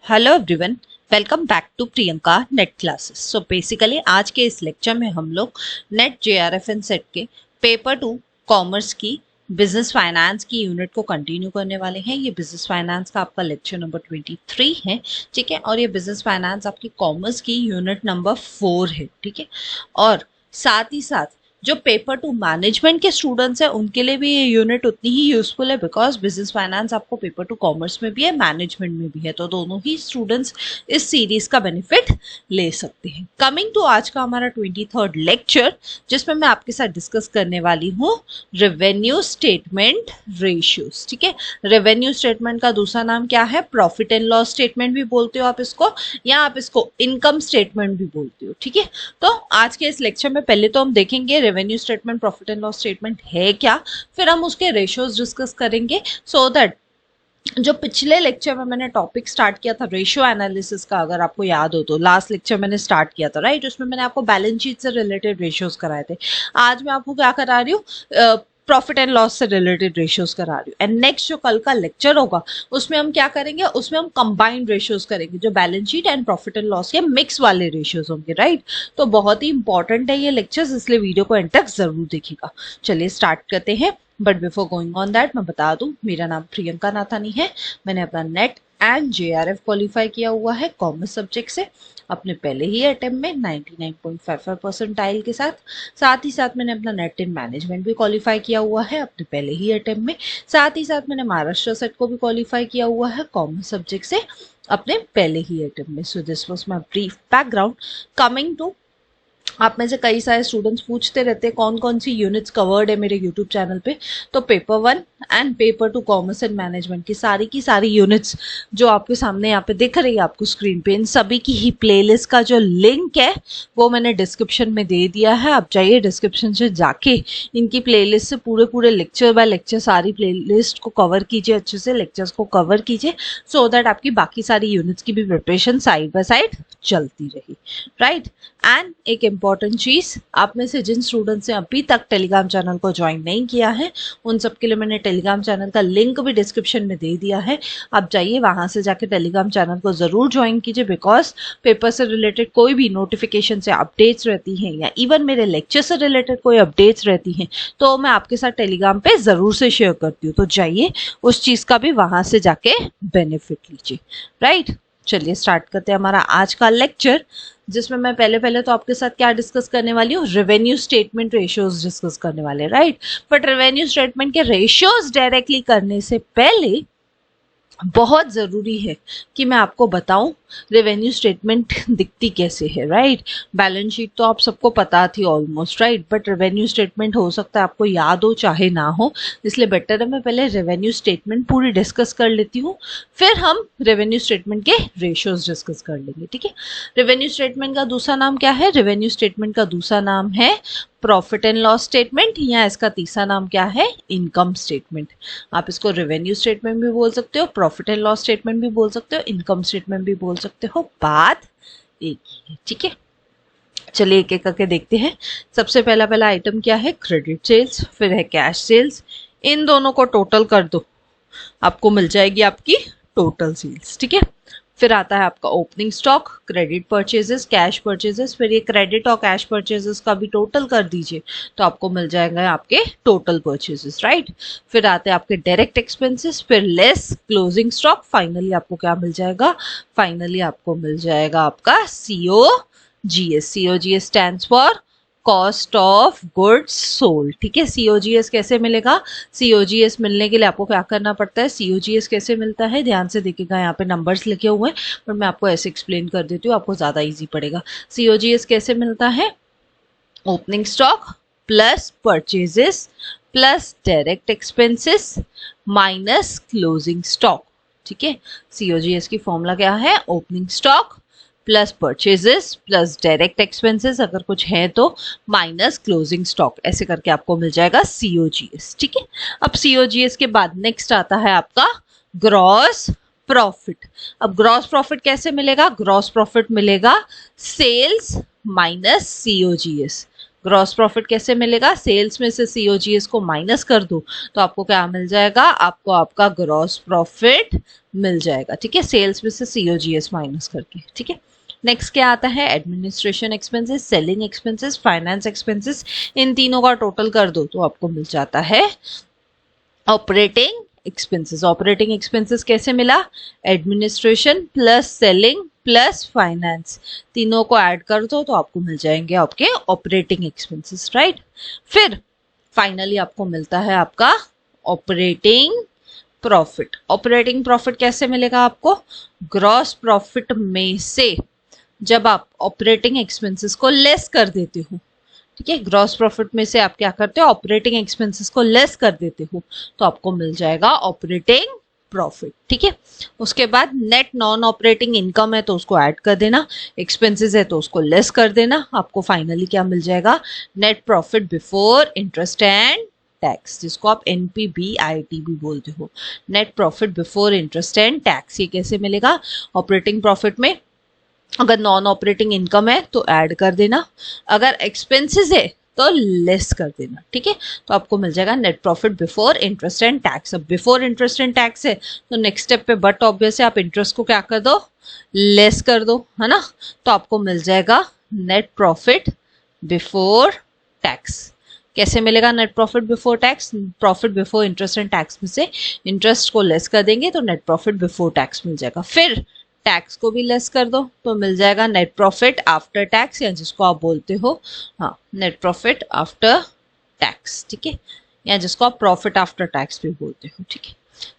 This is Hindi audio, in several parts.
Hello everyone, welcome back to Priyanka net classes. So basically आज के इस लेक्चर में हम लोग नेट जेआरएफ एंड सेट के पेपर 2 कॉमर्स की बिजनेस फाइनेंस की यूनिट को कंटिन्यू करने वाले हैं। ये बिजनेस फाइनेंस का आपका लेक्चर नंबर 23 है, ठीक है। और ये बिजनेस फाइनेंस आपकी कॉमर्स की यूनिट नंबर 4 है, ठीक है। और साथ ही साथ जो पेपर 2 मैनेजमेंट के स्टूडेंट्स हैं उनके लिए भी ये यूनिट उतनी ही यूजफुल है, बिकॉज बिजनेस फाइनेंस आपको पेपर 2 कॉमर्स में भी है, मैनेजमेंट में भी है, तो दोनों ही स्टूडेंट्स इस सीरीज का बेनिफिट ले सकते हैं। कमिंग टू आज का हमारा 23rd लेक्चर, जिसमें मैं आपके साथ डिस्कस करने वाली हूँ रेवेन्यू स्टेटमेंट रेशियोज, ठीक है। रेवेन्यू स्टेटमेंट का दूसरा नाम क्या है? प्रॉफिट एंड लॉस स्टेटमेंट भी बोलते हो आप इसको, या आप इसको इनकम स्टेटमेंट भी बोलते हो, ठीक है। तो आज के इस लेक्चर में पहले तो हम देखेंगे revenue statement, profit and loss statement है क्या, फिर हम उसके रेशियोज डिस्कस करेंगे। सो दैट जो पिछले लेक्चर में मैंने टॉपिक स्टार्ट किया था रेशियो एनालिसिस का, अगर आपको याद हो तो लास्ट लेक्चर मैंने स्टार्ट किया था, राइट। उसमें मैंने आपको बैलेंस शीट से रिलेटेड रेशियोज कराए थे। आज मैं आपको क्या करा रही हूँ? प्रॉफिट एंड लॉस से रिलेटेड रेशियोज करा रही हूँ। एंड नेक्स्ट जो कल का लेक्चर होगा उसमें हम क्या करेंगे? उसमें हम कंबाइंड रेशियोज करेंगे, जो balance sheet and profit and loss के मिक्स वाले रेशियोज होंगे, राइट। तो बहुत ही इंपॉर्टेंट है ये लेक्चर्स, इसलिए वीडियो को एंड तक जरूर देखिएगा। चलिए स्टार्ट करते हैं। But before going on that मैं बता दूं, मेरा नाम प्रियंका नाथानी है। मैंने अपना नेट एंड जेआरएफ क्वालिफाई किया हुआ है कॉमर्स सब्जेक्ट से, अपने पहले ही अटेम्प्ट में 99.55 परसेंटाइल के साथ। साथ ही साथ मैंने अपना नेट इन मैनेजमेंट भी क्वालिफाई किया हुआ है अपने पहले ही अटेम्प्ट में। साथ ही साथ मैंने महाराष्ट्र सेट को भी क्वालिफाई किया हुआ है कॉमर्स सब्जेक्ट से अपने पहले ही अटेम्प्ट में। So this was my brief background. Coming to, आप में से कई सारे स्टूडेंट्स पूछते रहते हैं कौन कौन सी यूनिट्स कवर्ड है मेरे यूट्यूब चैनल पे। तो paper 1 and paper 2 commerce and management की सारी यूनिट्स जो आपके सामने यहाँ पे दिख रही है आपको स्क्रीन पे, इन सभी की ही प्लेलिस्ट का जो लिंक है वो मैंने डिस्क्रिप्शन में दे दिया है। आप जाइए डिस्क्रिप्शन से जाके इनकी प्लेलिस्ट से पूरे लेक्चर बाय लेक्चर सारी प्लेलिस्ट को कवर कीजिए, अच्छे से लेक्चर्स को कवर कीजिए, सो दैट आपकी बाकी सारी यूनिट्स की भी प्रिपरेशन साइड बाय साइड चलती रही, राइट। एंड एक इम्पॉर्टेंट चीज, आप में से जिन स्टूडेंट्स ने अभी तक टेलीग्राम चैनल को ज्वाइन नहीं किया है उन सब के लिए मैंने टेलीग्राम चैनल का लिंक भी डिस्क्रिप्शन में दे दिया है। आप जाइए वहां से जाके टेलीग्राम चैनल को जरूर ज्वाइन कीजिए, बिकॉज पेपर से रिलेटेड कोई भी नोटिफिकेशन से अपडेट्स रहती हैं या इवन मेरे लेक्चर से रिलेटेड कोई अपडेट्स रहती हैं तो मैं आपके साथ टेलीग्राम पे जरूर से शेयर करती हूँ। तो जाइए उस चीज का भी वहां से जाके बेनिफिट लीजिए, राइट। चलिए स्टार्ट करते हैं हमारा आज का लेक्चर, जिसमें मैं पहले तो आपके साथ क्या डिस्कस करने वाली हूँ? रेवेन्यू स्टेटमेंट रेशियोज डिस्कस करने वाले, राइट। बट रेवेन्यू स्टेटमेंट के रेशियोज डायरेक्टली करने से पहले बहुत जरूरी है कि मैं आपको बताऊं रेवेन्यू स्टेटमेंट दिखती कैसे है, राइट। बैलेंस शीट तो आप सबको पता थी almost, right. But revenue statement हो सकता है आपको याद हो चाहे ना हो, इसलिए बेटर है मैं पहले रेवेन्यू स्टेटमेंट पूरी डिस्कस कर लेती हूँ, फिर हम रेवेन्यू स्टेटमेंट के रेशियोज डिस्कस कर लेंगे, ठीक है। रेवेन्यू स्टेटमेंट का दूसरा नाम क्या है? रेवेन्यू स्टेटमेंट का दूसरा नाम है प्रॉफिट एंड लॉस स्टेटमेंट, या इसका तीसरा नाम क्या है? Income statement. आप इसको रेवेन्यू स्टेटमेंट भी बोल सकते हो, प्रॉफिट एंड लॉस स्टेटमेंट भी बोल सकते हो, इनकम स्टेटमेंट भी बोल सकते हो, बात एक ही है, ठीक है। चलिए एक एक करके देखते हैं। सबसे पहला आइटम क्या है? क्रेडिट सेल्स, फिर है कैश सेल्स। इन दोनों को टोटल कर दो, आपको मिल जाएगी आपकी टोटल सेल्स, ठीक है। फिर आता है आपका opening stock, credit purchases, cash purchases, फिर ये क्रेडिट और कैश परचेजेस का भी टोटल कर दीजिए तो आपको मिल जाएगा आपके टोटल परचेजेस, राइट। फिर आते हैं आपके डायरेक्ट एक्सपेंसेस, फिर लेस क्लोजिंग स्टॉक, फाइनली आपको क्या मिल जाएगा? फाइनली आपको मिल जाएगा आपका COGS। COGS stands for cost of goods sold, ठीक है। COGS कैसे मिलेगा? COGS मिलने के लिए आपको क्या करना पड़ता है? COGS कैसे मिलता है? ध्यान से देखिएगा, यहाँ पे नंबर्स लिखे हुए हैं पर मैं आपको ऐसे एक्सप्लेन कर देती हूँ, आपको ज्यादा इजी पड़ेगा। COGS कैसे मिलता है? Opening stock plus purchases plus direct expenses minus closing stock, ठीक है। COGS की फॉर्मूला क्या है? Opening stock plus purchases plus direct expenses अगर कुछ है तो माइनस क्लोजिंग स्टॉक, ऐसे करके आपको मिल जाएगा COGS, ठीक है। अब COGS के बाद नेक्स्ट आता है आपका ग्रॉस प्रॉफिट। अब ग्रॉस प्रॉफिट कैसे मिलेगा? ग्रॉस प्रॉफिट मिलेगा sales minus COGS, gross profit कैसे मिलेगा, सेल्स में से सीओजीएस को माइनस कर दो तो आपको क्या मिल जाएगा, आपको आपका ग्रॉस प्रॉफिट मिल जाएगा। ठीक है, सेल्स में से सीओजीएस माइनस करके। ठीक है, नेक्स्ट क्या आता है, administration expenses, selling expenses, finance expenses, इन तीनों का टोटल कर दो तो आपको मिल जाता है ऑपरेटिंग एक्सपेंसेस। ऑपरेटिंग एक्सपेंसेस कैसे मिला, administration plus selling plus finance, तीनों को ऐड कर दो तो आपको मिल जाएंगे आपके ऑपरेटिंग एक्सपेंसेस, राइट। फिर फाइनली आपको मिलता है आपका ऑपरेटिंग प्रॉफिट। ऑपरेटिंग प्रॉफिट कैसे मिलेगा आपको, ग्रॉस प्रॉफिट में से जब आप ऑपरेटिंग एक्सपेंसेस को लेस कर देते हो, ठीक है, ग्रॉस प्रॉफिट में से आप क्या करते हो, ऑपरेटिंग एक्सपेंसेस को लेस कर देते हो तो आपको मिल जाएगा ऑपरेटिंग प्रॉफिट। ठीक है, उसके बाद नेट नॉन ऑपरेटिंग इनकम है तो उसको ऐड कर देना, एक्सपेंसेस है तो उसको लेस कर देना, आपको फाइनली क्या मिल जाएगा, net profit before interest and tax, जिसको आप NPBIT भी बोलते हो, net profit before interest and tax. ये कैसे मिलेगा, ऑपरेटिंग प्रॉफिट में अगर नॉन ऑपरेटिंग इनकम है तो ऐड कर देना, अगर एक्सपेंसेस है तो लेस कर देना। ठीक है, तो आपको मिल जाएगा net profit before interest and tax. अब बिफोर इंटरेस्ट एंड टैक्स है तो नेक्स्ट स्टेप पे बट ऑब्वियस है, आप इंटरेस्ट को क्या कर दो, लेस कर दो, है ना, तो आपको मिल जाएगा नेट प्रॉफिट बिफोर टैक्स। कैसे मिलेगा net profit before tax, profit before interest and tax में से इंटरेस्ट को लेस कर देंगे तो नेट प्रॉफिट बिफोर टैक्स मिल जाएगा, फिर टैक्स को भी लेस कर दो तो मिल जाएगा नेट प्रॉफिट आफ्टर टैक्स, या जिसको आप बोलते हो हाँ नेट प्रॉफिट आफ्टर टैक्स। ठीक है, या जिसको आप प्रॉफिट आफ्टर टैक्स भी बोलते हो। ठीक है,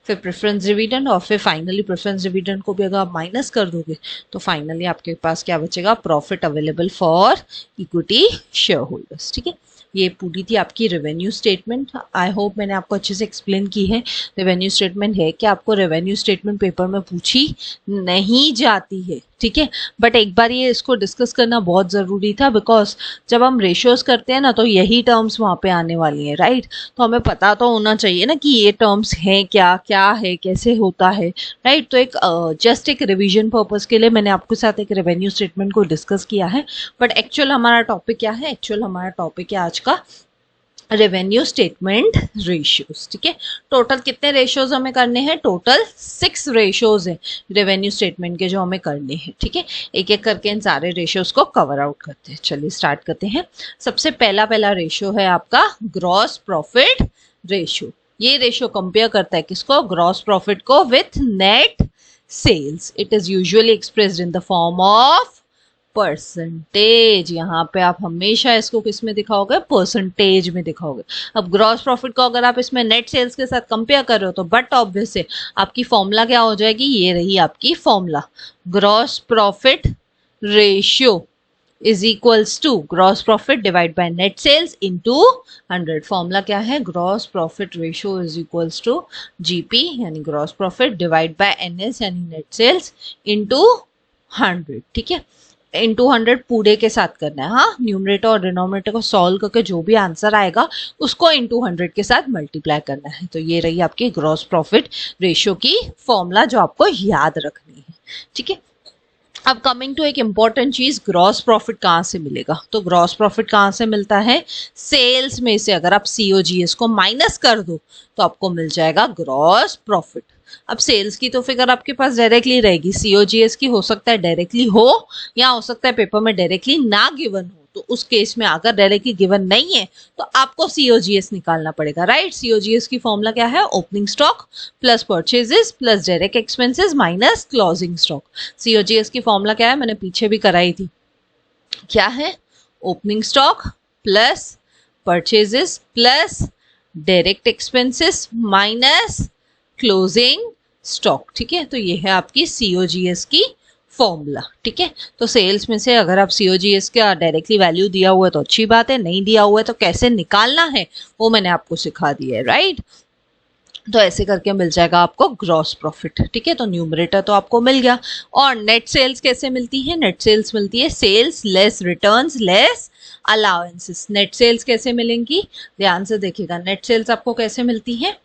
फिर प्रेफरेंस डिविडेंड और फिर फाइनली प्रेफरेंस डिविडेंड को भी अगर आप माइनस कर दोगे तो फाइनली आपके पास क्या बचेगा, profit available for equity share holders. ठीक है, ये पूरी थी आपकी रेवेन्यू स्टेटमेंट। आई होप मैंने आपको अच्छे से एक्सप्लेन की है रेवेन्यू स्टेटमेंट है कि आपको रेवेन्यू स्टेटमेंट पेपर में पूछी नहीं जाती है। ठीक है, बट एक बार ये इसको डिस्कस करना बहुत ज़रूरी था, बिकॉज जब हम रेशियोज करते हैं ना तो यही टर्म्स वहाँ पे आने वाली हैं, राइट। तो हमें पता तो होना चाहिए ना कि ये टर्म्स हैं क्या क्या है, कैसे होता है, राइट। तो एक जस्ट एक रिवीजन पर्पस के लिए मैंने आपके साथ एक रेवेन्यू स्टेटमेंट को डिस्कस किया है, बट एक्चुअल हमारा टॉपिक क्या है, एक्चुअल हमारा टॉपिक है आज का रेवेन्यू स्टेटमेंट रेशियोज। ठीक है, टोटल कितने रेशियोज हमें करने हैं, टोटल 6 रेशियोज हैं रेवेन्यू स्टेटमेंट के जो हमें करने हैं। ठीक है, एक एक करके इन सारे रेशियोज को कवर आउट करते हैं। चलिए स्टार्ट करते हैं। सबसे पहला रेशियो है आपका ग्रॉस प्रॉफिट रेशियो। ये रेशियो कंपेयर करता है किसको, ग्रॉस प्रॉफिट को with net sales. It is usually expressed in the form of percentage. यहाँ पे आप हमेशा इसको किस में दिखाओगे, परसेंटेज में दिखाओगे। अब ग्रॉस प्रॉफिट को अगर आप इसमें नेट सेल्स के साथ कंपेयर कर रहे हो तो बट ऑब्वियस है आपकी फॉर्मूला क्या हो जाएगी, ये रही आपकी formula, gross profit ratio is equals to gross profit divide by net sales into 100। Formula क्या है, gross profit ratio is equals to GP यानी gross profit divide by NS यानी नेट सेल्स इनटू 100। ठीक है, इंटू 100 पूरे के साथ करना है, हाँ, न्यूमरेटर और डिनोमिनेटर को सॉल्व करके जो भी आंसर आएगा उसको इंटू 100 के साथ मल्टीप्लाई करना है। तो ये रही आपकी ग्रॉस प्रॉफिट रेशियो की फॉर्मूला जो आपको याद रखनी है। ठीक है, अब कमिंग टू एक इम्पॉर्टेंट चीज, ग्रॉस प्रॉफिट कहाँ से मिलेगा, तो ग्रॉस प्रॉफिट कहाँ से मिलता है, सेल्स में से अगर आप COGS को माइनस कर दो तो आपको मिल जाएगा ग्रॉस प्रॉफिट। अब सेल्स की तो फिगर आपके पास डायरेक्टली रहेगी, COGS की हो सकता है डायरेक्टली हो या हो सकता है पेपर में डायरेक्टली ना गिवन हो। तो उस केस में अगर डायरेक्टली गिवन नहीं है तो आपको COGS निकालना पड़ेगा, राइट। COGS की फॉर्मूला क्या है, opening stock plus purchases plus direct expenses minus closing stock. COGS की फॉर्मूला क्या है, मैंने पीछे भी कराई थी, क्या है, opening stock plus purchases plus direct expenses minus closing stock. ठीक है, तो ये है आपकी COGS की फॉर्मूला। ठीक है, तो सेल्स में से अगर आप COGS का डायरेक्टली वैल्यू दिया हुआ है तो अच्छी बात है, नहीं दिया हुआ है तो कैसे निकालना है वो मैंने आपको सिखा दिया है, राइट। तो ऐसे करके मिल जाएगा आपको ग्रॉस प्रॉफिट। ठीक है, तो न्यूमरेटर तो आपको मिल गया। और नेट सेल्स कैसे मिलती है, नेट सेल्स मिलती है sales less returns less allowances. Net sales कैसे मिलेंगी, ध्यान से देखिएगा, नेट सेल्स आपको कैसे मिलती है,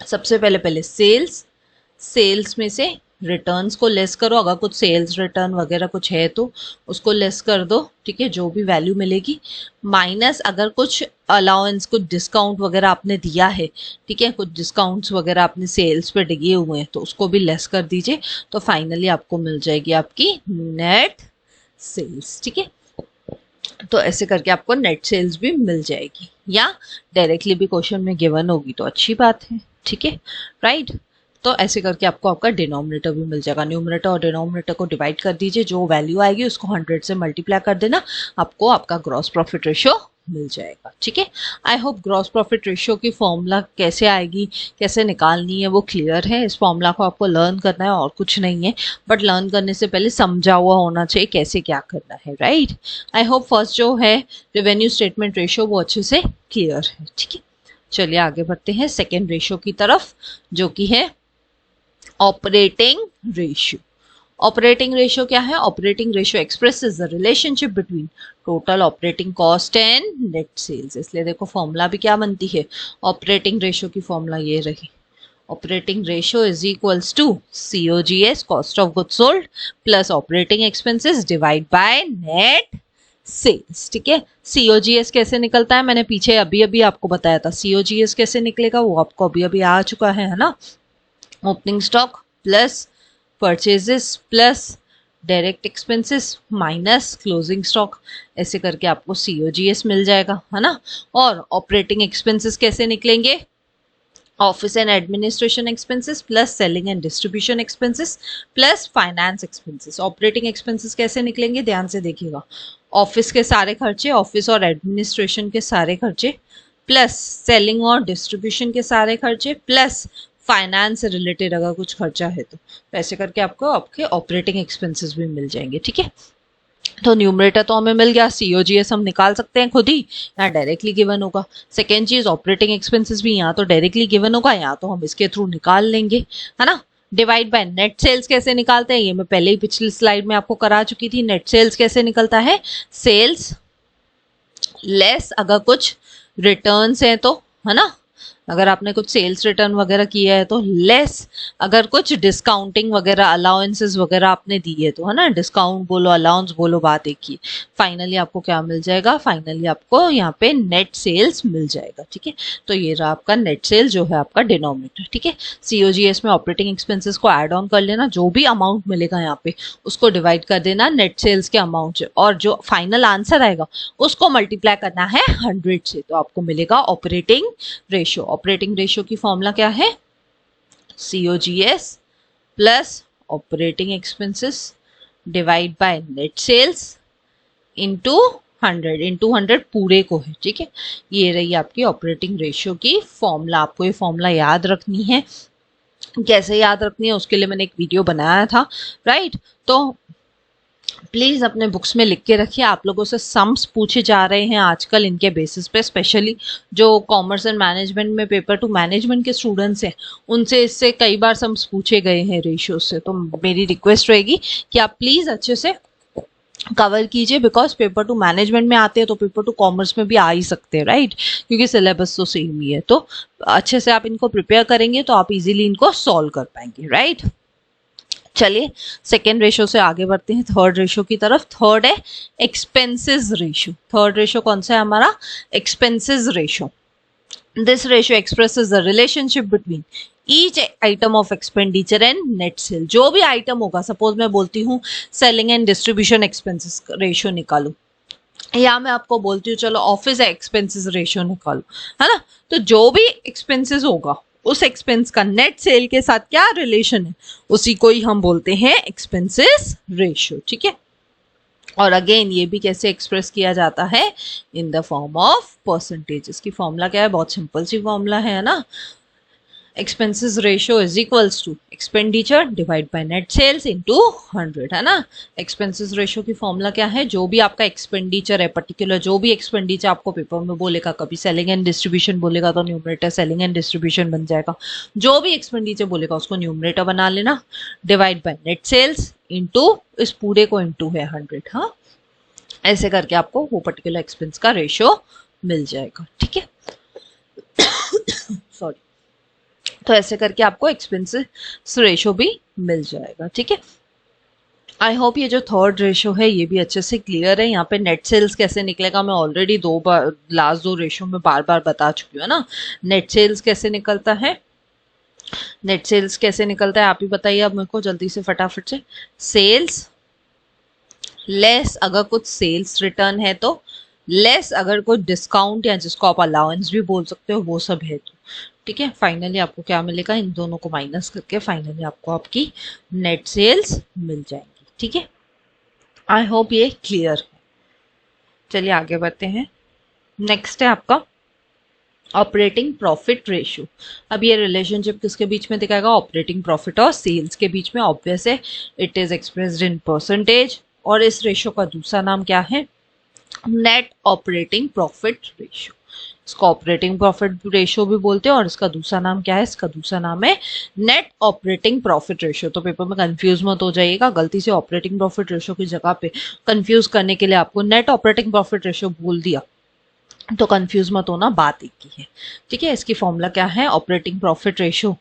सबसे पहले सेल्स में से रिटर्न्स को लेस करो, अगर कुछ सेल्स रिटर्न वगैरह कुछ है तो उसको लेस कर दो, ठीक है, जो भी वैल्यू मिलेगी, माइनस अगर कुछ अलाउंस कुछ डिस्काउंट वगैरह आपने दिया है, ठीक है, कुछ डिस्काउंट्स वगैरह आपने सेल्स पे दिए हुए हैं तो उसको भी लेस कर दीजिए, तो फाइनली आपको मिल जाएगी आपकी नेट सेल्स, ठीक है। तो ऐसे करके आपको नेट सेल्स भी मिल जाएगी, या डायरेक्टली भी क्वेश्चन में गिवन होगी तो अच्छी बात है, ठीक है, राइट। तो ऐसे करके आपको आपका डिनोमिनेटर भी मिल जाएगा। न्यूमरेटर और डिनोमिनेटर को डिवाइड कर दीजिए, जो वैल्यू आएगी उसको 100 से मल्टीप्लाई कर देना, आपको आपका ग्रॉस प्रॉफिट रेशियो मिल जाएगा, ठीक है। I hope gross profit ratio की फॉर्मूला कैसे आएगी, कैसे निकालनी है वो क्लियर है। इस फॉर्मूला को आपको लर्न करना है और कुछ नहीं है, बट लर्न करने से पहले समझा हुआ होना चाहिए कैसे क्या करना है, राइट। आई होप फर्स्ट जो है रेवेन्यू स्टेटमेंट रेशियो वो अच्छे से क्लियर है, ठीक है। चलिए आगे बढ़ते हैं सेकेंड रेशियो की तरफ, जो कि है ऑपरेटिंग रेशियो। ऑपरेटिंग रेशियो क्या है? Operating ratio expresses the relationship between total operating cost and net sales. इसलिए देखो फॉर्मूला भी क्या बनती है, ऑपरेटिंग रेशियो की फॉर्मूला ये रही, operating ratio is equals to COGS cost of goods sold plus operating expenses divide by net sales, ठीक है। COGS कैसे निकलता है मैंने पीछे अभी अभी आपको बताया था, COGS कैसे निकलेगा वो आपको अभी अभी आ चुका है ना, opening stock plus purchases plus direct expenses minus closing stock, ऐसे करके आपको COGS मिल जाएगा, है ना। और ऑपरेटिंग एक्सपेंसेस कैसे निकलेंगे, office and administration expenses plus selling and distribution expenses plus finance expenses. Operating expenses कैसे निकलेंगे ध्यान से देखिएगा, ऑफिस के सारे खर्चे, ऑफिस और एडमिनिस्ट्रेशन के सारे खर्चे प्लस सेलिंग और डिस्ट्रीब्यूशन के सारे खर्चे प्लस फाइनेंस से रिलेटेड अगर कुछ खर्चा है तो ऐसे करके आपको आपके ऑपरेटिंग एक्सपेंसेस भी मिल जाएंगे, ठीक है। तो न्यूमरेटर तो हमें मिल गया, COGS हम निकाल सकते हैं खुद ही, यहाँ डायरेक्टली गिवन होगा। सेकेंड चीज ऑपरेटिंग एक्सपेंसेस भी यहाँ तो डायरेक्टली गिवन होगा, यहाँ तो हम इसके थ्रू निकाल लेंगे, है ना। डिवाइड बाय नेट सेल्स कैसे निकालते हैं ये मैं पहले ही पिछली स्लाइड में आपको करा चुकी थी। नेट सेल्स कैसे निकलता है, सेल्स लेस अगर कुछ रिटर्न्स हैं तो, है ना, अगर आपने कुछ सेल्स रिटर्न वगैरह किया है तो, लेस अगर कुछ डिस्काउंटिंग वगैरह अलाउंसेस वगैरह आपने दी है तो, है ना, डिस्काउंट बोलो अलाउंस बोलो बात एक ही। फाइनली आपको क्या मिल जाएगा, फाइनली आपको यहाँ पे नेट सेल्स मिल जाएगा, ठीक है। तो ये रहा आपका नेट सेल जो है आपका डिनोमिनेटर, ठीक है। COGS में ऑपरेटिंग एक्सपेंसेस को ऐड ऑन कर लेना, जो भी अमाउंट मिलेगा यहाँ पे उसको डिवाइड कर देना नेट सेल्स के अमाउंट से, और जो फाइनल आंसर आएगा उसको मल्टीप्लाई करना है 100 से, तो आपको मिलेगा ऑपरेटिंग रेशियो। ऑपरेटिंग रेशियो की फॉर्मूला क्या है, COGS plus operating expenses divide by net sales into 100 पूरे को है, ठीक है। ये रही आपकी ऑपरेटिंग रेशियो की फॉर्मूला। आपको ये फॉर्मूला याद रखनी है, कैसे याद रखनी है उसके लिए मैंने एक वीडियो बनाया था, राइट। तो प्लीज अपने बुक्स में लिख के रखिए, आप लोगों से सम्स पूछे जा रहे हैं आजकल इनके बेसिस पे, स्पेशली जो कॉमर्स एंड मैनेजमेंट में पेपर टू मैनेजमेंट के स्टूडेंट्स हैं उनसे इससे कई बार सम्स पूछे गए हैं रेशियो से। तो मेरी रिक्वेस्ट रहेगी कि आप प्लीज अच्छे से कवर कीजिए, बिकॉज पेपर टू मैनेजमेंट में आते हैं तो पेपर टू कॉमर्स में भी आ ही सकते हैं, राइट, क्योंकि सिलेबस तो सेम ही है। तो अच्छे से आप इनको प्रिपेयर करेंगे तो आप इजीली इनको सॉल्व कर पाएंगे, राइट। चलिए सेकेंड रेशियो से आगे बढ़ते हैं थर्ड रेशियो की तरफ। थर्ड है एक्सपेंसेस रेशियो। थर्ड रेशियो कौन सा है हमारा, expenses ratio. This ratio expresses the relationship between each item of expenditure and net cell. जो भी आइटम होगा, सपोज मैं बोलती हूँ selling and distribution expenses ratio निकालो, या मैं आपको बोलती हूँ चलो ऑफिस एक्सपेंसेस रेशियो निकालो, है ना। तो जो भी एक्सपेंसेस होगा उस एक्सपेंस का नेट सेल के साथ क्या रिलेशन है, उसी को ही हम बोलते हैं एक्सपेंसेस रेशियो, ठीक है। और अगेन ये भी कैसे एक्सप्रेस किया जाता है, in the form of percentage. इसकी फॉर्मूला क्या है, बहुत सिंपल सी फॉर्मूला है ना, expenses ratio is equals to expenditure divide by net sales into 100, है ना। एक्सपेंसेस रेशियो की फॉर्मूला क्या है, जो भी आपका एक्सपेंडिचर है पर्टिकुलर, जो भी एक्सपेंडिचर आपको पेपर में बोलेगा, कभी सेलिंग एंड डिस्ट्रीब्यूशन बोलेगा तो न्यूमरेटर सेलिंग एंड डिस्ट्रीब्यूशन बन जाएगा, जो भी एक्सपेंडिचर बोलेगा उसको न्यूमरेटर बना लेना, divide by net sales into इस पूरे को इंटू है 100, हाँ, ऐसे करके आपको वो पर्टिकुलर एक्सपेंस का रेशियो मिल जाएगा, ठीक है। सॉरी। तो ऐसे करके आपको एक्सपेंसेस रेशो भी मिल जाएगा। ठीक है, आई होप ये जो थर्ड रेशो है ये भी अच्छे से क्लियर है। यहाँ पे नेट सेल्स कैसे निकलेगा मैं ऑलरेडी दो बार लास्ट दो रेशो में बार बार बता चुकी हूँ ना। नेट सेल्स कैसे निकलता है, नेट सेल्स कैसे निकलता है आप ही बताइए अब मेरे को जल्दी से फटाफट से। सेल्स लेस अगर कुछ सेल्स रिटर्न है तो, लेस अगर कोई डिस्काउंट या जिसको आप अलाउंस भी बोल सकते हो वो सब है तो। ठीक है, फाइनली आपको क्या मिलेगा, इन दोनों को माइनस करके फाइनली आपको आपकी नेट सेल्स मिल जाएंगी। ठीक है, आई होप ये क्लियर है। चलिए आगे बढ़ते हैं। नेक्स्ट है आपका ऑपरेटिंग प्रॉफिट रेशियो। अब ये रिलेशनशिप किसके बीच में दिखाएगा, ऑपरेटिंग प्रॉफिट और सेल्स के बीच में। ऑब्वियस है, it is expressed in percentage और इस रेशियो का दूसरा नाम क्या है, नेट ऑपरेटिंग प्रॉफिट रेशियो। इसको ऑपरेटिंग प्रॉफिट रेशियो भी बोलते हैं और इसका दूसरा नाम क्या है, इसका दूसरा नाम है नेट ऑपरेटिंग प्रॉफिट रेशियो। तो पेपर में कंफ्यूज मत हो जाइएगा, गलती से ऑपरेटिंग प्रॉफिट रेशियो की जगह पे कंफ्यूज करने के लिए आपको नेट ऑपरेटिंग प्रॉफिट रेशियो बोल दिया तो कंफ्यूज मत होना, बात एक ही है। ठीक है, इसकी फॉर्मूला क्या है, ऑपरेटिंग प्रॉफिट रेशियो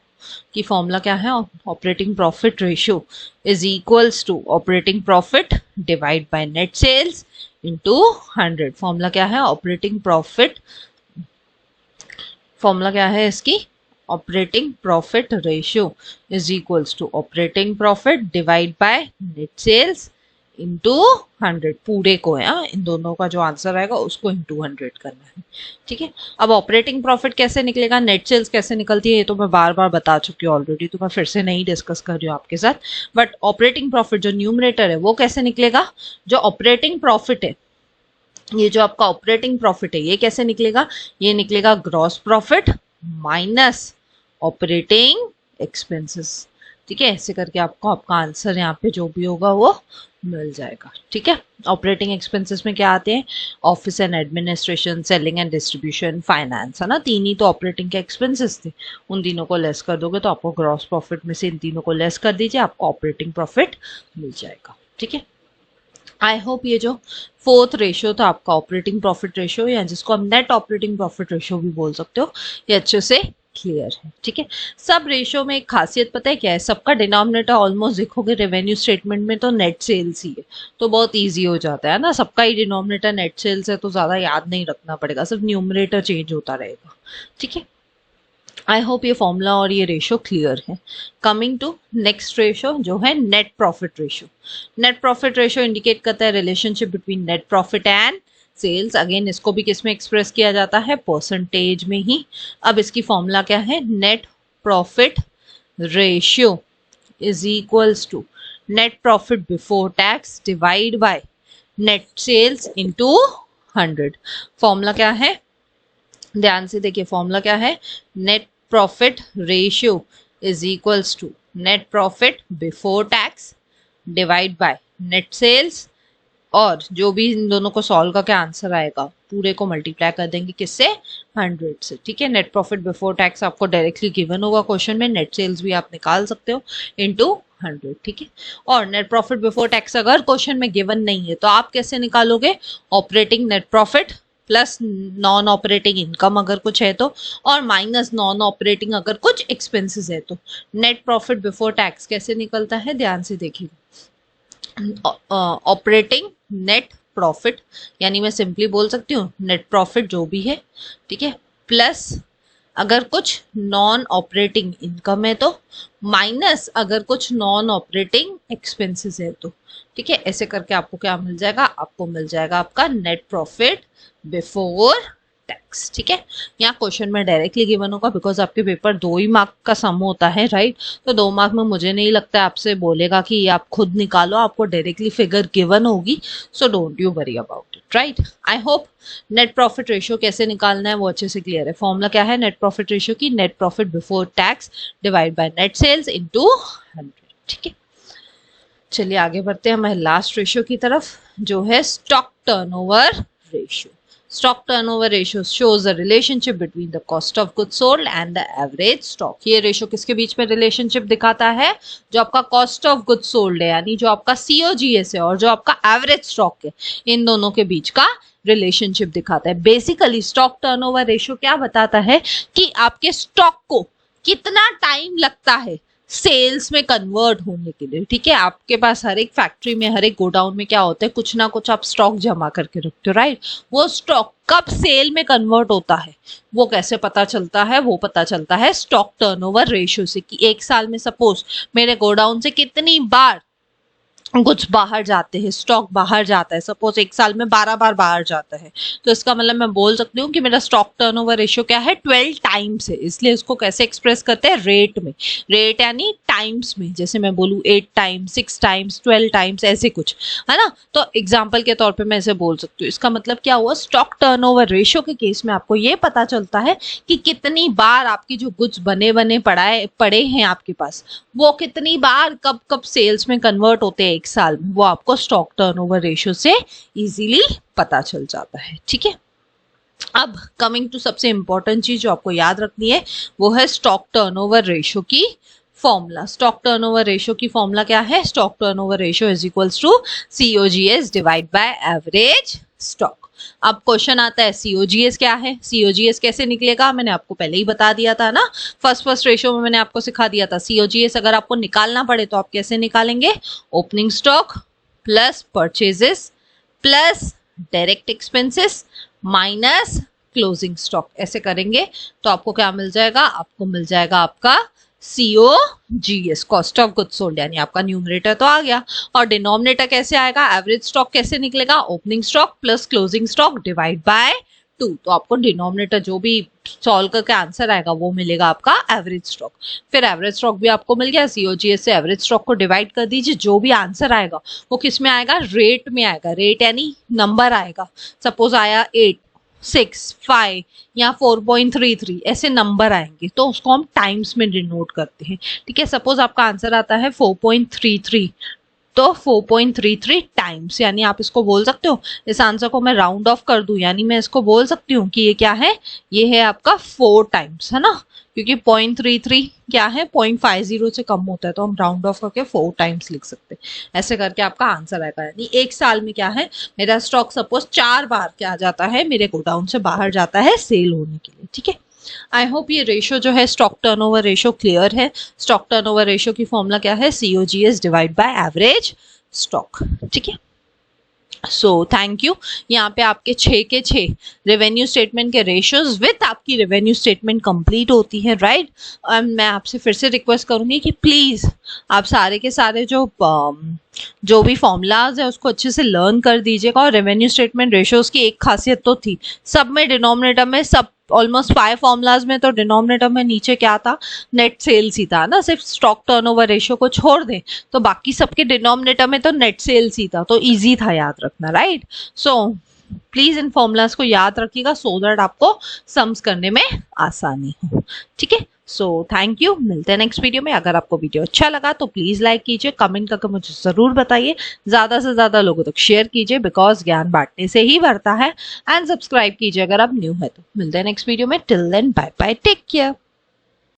की फॉर्मूला क्या है, operating profit ratio is equals to operating profit divide by net sales into 100। Formula क्या है, ऑपरेटिंग प्रॉफिट, फॉर्मूला क्या है इसकी, operating profit ratio is equals to operating profit divide by net sales into 100। पूरे को है, इन दोनों का जो आंसर आएगा उसको इंटू 100 करना है। ठीक है, अब ऑपरेटिंग प्रॉफिट कैसे निकलेगा, नेट सेल्स कैसे निकलती है ये तो मैं बार बार बता चुकी हूँ ऑलरेडी, तो मैं फिर से नहीं डिस्कस कर रही हूँ आपके साथ। बट ऑपरेटिंग प्रॉफिट जो न्यूमरेटर है वो कैसे निकलेगा, जो ऑपरेटिंग प्रॉफिट है, ये जो आपका ऑपरेटिंग प्रॉफिट है ये कैसे निकलेगा, ये निकलेगा gross profit minus operating expenses. ठीक है, ऐसे करके आपको आपका आंसर यहाँ पे जो भी होगा वो मिल जाएगा। ठीक है, ऑपरेटिंग एक्सपेंसेस में क्या आते हैं, office and administration, selling and distribution, finance, है ना, तीन ही तो ऑपरेटिंग के एक्सपेंसेस थे। उन तीनों को लेस कर दोगे तो आपको ग्रॉस प्रॉफिट में से इन तीनों को लेस कर दीजिए, आपको ऑपरेटिंग प्रॉफिट मिल जाएगा। ठीक है, आई होप ये जो फोर्थ रेशियो था आपका ऑपरेटिंग प्रॉफिट रेशियो, या जिसको हम नेट ऑपरेटिंग प्रॉफिट रेशियो भी बोल सकते हो, ये अच्छे से क्लियर है। ठीक है, सब रेशियो में एक खासियत पता है क्या है, सबका डिनोमिनेटर ऑलमोस्ट देखोगे रेवेन्यू स्टेटमेंट में तो नेट सेल्स ही है, तो बहुत इजी हो जाता है ना, सबका ही डिनोमिनेटर नेट सेल्स है तो ज्यादा याद नहीं रखना पड़ेगा, सिर्फ न्यूमरेटर चेंज होता रहेगा। ठीक है, आई होप ये फॉर्मूला और ये रेशियो क्लियर है। कमिंग टू नेक्स्ट रेशियो जो है net profit ratio. Net profit ratio indicate करता है relationship between net profit and sales. Again इसको भी किस में एक्सप्रेस किया जाता है, परसेंटेज में ही। अब इसकी फॉर्मूला क्या है, net profit ratio is equals to net profit before tax divide by net sales into 100। Formula क्या है, ध्यान से देखिए, फॉर्मूला क्या है, net profit ratio is equals to net profit before tax divide by net sales, और जो भी इन दोनों को सॉल्व करके आंसर आएगा पूरे को मल्टीप्लाई कर देंगे किससे, 100 से। ठीक है, नेट प्रॉफिट बिफोर टैक्स आपको डायरेक्टली गिवन होगा क्वेश्चन में, नेट सेल्स भी आप निकाल सकते हो इनटू 100। ठीक है, और नेट प्रॉफिट बिफोर टैक्स अगर क्वेश्चन में गिवन नहीं है तो आप कैसे निकालोगे, operating net profit plus non operating income अगर कुछ है तो, और माइनस नॉन ऑपरेटिंग अगर कुछ एक्सपेंसेस है तो। नेट प्रॉफिट बिफोर टैक्स कैसे निकलता है, ध्यान से देखिए, ऑपरेटिंग नेट प्रॉफिट, यानी मैं सिंपली बोल सकती हूँ नेट प्रॉफिट जो भी है, ठीक है, प्लस अगर कुछ नॉन ऑपरेटिंग इनकम है तो, माइनस अगर कुछ नॉन ऑपरेटिंग एक्सपेंसेस है तो। ठीक है, ऐसे करके आपको क्या मिल जाएगा, आपको मिल जाएगा आपका नेट प्रॉफिट बिफोर टैक्स। ठीक है, यहाँ क्वेश्चन में डायरेक्टली गिवन होगा बिकॉज आपके पेपर 2 ही मार्क का सम होता है, राइट, तो 2 मार्क में मुझे नहीं लगता है आपसे बोलेगा कि ये आप खुद निकालो, आपको डायरेक्टली फिगर गिवन होगी, so don't you worry about it, right. I hope net profit ratio कैसे निकालना है वो अच्छे से क्लियर है। फॉर्मूला क्या है नेट प्रॉफिट रेशियो की, net profit before tax divide by net sales into 100। ठीक है, चलिए आगे बढ़ते हैं हमारे लास्ट रेशियो की तरफ जो है stock turnover ratio. Stock turnover ratio shows the relationship between the cost of goods sold and the average stock. ये रेशियो किसके बीच में रिलेशनशिप दिखाता है, जो आपका कॉस्ट ऑफ गुड्स सोल्ड है यानी जो आपका COGS है और जो आपका एवरेज स्टॉक है, इन दोनों के बीच का रिलेशनशिप दिखाता है। बेसिकली स्टॉक टर्नओवर रेशियो क्या बताता है कि आपके स्टॉक को कितना टाइम लगता है सेल्स में कन्वर्ट होने के लिए। ठीक है, आपके पास हर एक फैक्ट्री में, हर एक गोडाउन में क्या होता है, कुछ ना कुछ आप स्टॉक जमा करके रखते हो, राइट। वो स्टॉक कब सेल में कन्वर्ट होता है वो कैसे पता चलता है, वो पता चलता है स्टॉक टर्नओवर रेशियो से, कि एक साल में सपोज मेरे गोडाउन से कितनी बार कुछ बाहर जाते हैं, स्टॉक बाहर जाता है। सपोज एक साल में 12 बार बाहर जाता है, तो इसका मतलब मैं बोल सकती हूँ कि मेरा स्टॉक टर्नओवर रेशियो क्या है, 12 टाइम्स है। इसलिए इसको कैसे एक्सप्रेस करते हैं, रेट में। रेट यानी टाइम्स में, जैसे मैं बोलूँ 8 टाइम्स, 6 टाइम्स, 12 टाइम्स, ऐसे कुछ, है ना। तो एग्जाम्पल के तौर पर मैं ऐसे बोल सकती हूँ। इसका मतलब क्या हुआ, स्टॉक टर्नओवर रेशियो के केस में आपको ये पता चलता है कि कितनी बार आपकी जो गुड्स बने पड़े हैं आपके पास, वो कितनी बार कब कब सेल्स में कन्वर्ट होते हैं एक साल में, वो आपको स्टॉक टर्नओवर रेशियो से इजीली पता चल जाता है। ठीक है, अब कमिंग टू सबसे इंपॉर्टेंट चीज जो आपको याद रखनी है, वो है स्टॉक टर्नओवर रेशियो की फॉर्मूला। स्टॉक टर्नओवर रेशियो की फॉर्मूला क्या है, stock turnover ratio is equals to COGS divide by average stock. अब क्वेश्चन आता है COGS क्या है, COGS कैसे निकलेगा, मैंने आपको पहले ही बता दिया था ना, फर्स्ट रेशियो में मैंने आपको सिखा दिया था। COGS अगर आपको निकालना पड़े तो आप कैसे निकालेंगे, opening stock plus purchases plus direct expenses minus closing stock, ऐसे करेंगे तो आपको क्या मिल जाएगा, आपको मिल जाएगा आपका COGS, cost of goods sold, यानी आपका न्यूमरेटर तो आ गया। और डिनोमिनेटर कैसे आएगा, एवरेज स्टॉक कैसे निकलेगा, opening stock plus closing stock divide by 2। तो आपको डिनोमिनेटर जो भी सॉल्व करके आंसर आएगा वो मिलेगा आपका एवरेज स्टॉक। फिर एवरेज स्टॉक भी आपको मिल गया, COGS से एवरेज स्टॉक को डिवाइड कर दीजिए, जो भी आंसर आएगा वो किस में आएगा, रेट में आएगा। रेट यानी नंबर आएगा, सपोज आया 8, 6, 5 या 4.33, ऐसे नंबर आएंगे तो उसको हम टाइम्स में डिनोट करते हैं। ठीक है, सपोज आपका आंसर आता है 4.33, तो 4.33 टाइम्स, यानी आप इसको बोल सकते हो, इस आंसर को मैं राउंड ऑफ कर दूं, यानी मैं इसको बोल सकती हूँ कि ये क्या है, ये है आपका 4 टाइम्स, है ना, क्योंकि 0.33 क्या है, 0.50 से कम होता है, तो हम राउंड ऑफ करके 4 टाइम्स लिख सकते हैं। ऐसे करके आपका आंसर आएगा। यानी एक साल में क्या है, मेरा स्टॉक सपोज 4 बार क्या जाता है, मेरे गोडाउन से बाहर जाता है सेल होने के लिए। ठीक है, आई होप ये रेशियो जो है स्टॉक टर्नओवर रेशियो क्लियर है। स्टॉक टर्नओवर रेशियो की फॉर्मूला क्या है, COGS divide by average stock. ठीक है, सो थैंक यू। यहाँ पे आपके 6 के 6 रेवेन्यू स्टेटमेंट के रेशियोज विथ आपकी रेवेन्यू स्टेटमेंट कंप्लीट होती है, राइट। मैं आपसे फिर से रिक्वेस्ट करूंगी कि प्लीज आप सारे के सारे जो भी फॉर्मूलाज है उसको अच्छे से लर्न कर दीजिएगा। और रेवेन्यू स्टेटमेंट रेशियोज की एक खासियत तो थी, सब में डिनोमिनेटर में, सब ऑलमोस्ट 5 फॉर्मूलाज में तो डिनोमिनेटर में नीचे क्या था, नेट सेल्स ही था ना। सिर्फ स्टॉक टर्नओवर रेशियो को छोड़ दें तो बाकी सबके डिनोमिनेटर में तो नेट सेल्स ही था, तो इजी था याद रखना, right. So please in formulas को याद रखिएगा सो दैट आपको सम्स करने में आसानी हो। ठीक है, सो थैंक यू, मिलते हैं नेक्स्ट वीडियो में। अगर आपको वीडियो अच्छा लगा तो प्लीज लाइक कीजिए, कमेंट करके मुझे जरूर बताइए, ज्यादा से ज्यादा लोगों तक शेयर कीजिए, बिकॉज ज्ञान बांटने से ही बढ़ता है। एंड सब्सक्राइब कीजिए अगर आप न्यू है तो। मिलते हैं नेक्स्ट वीडियो में, till then bye bye, take care.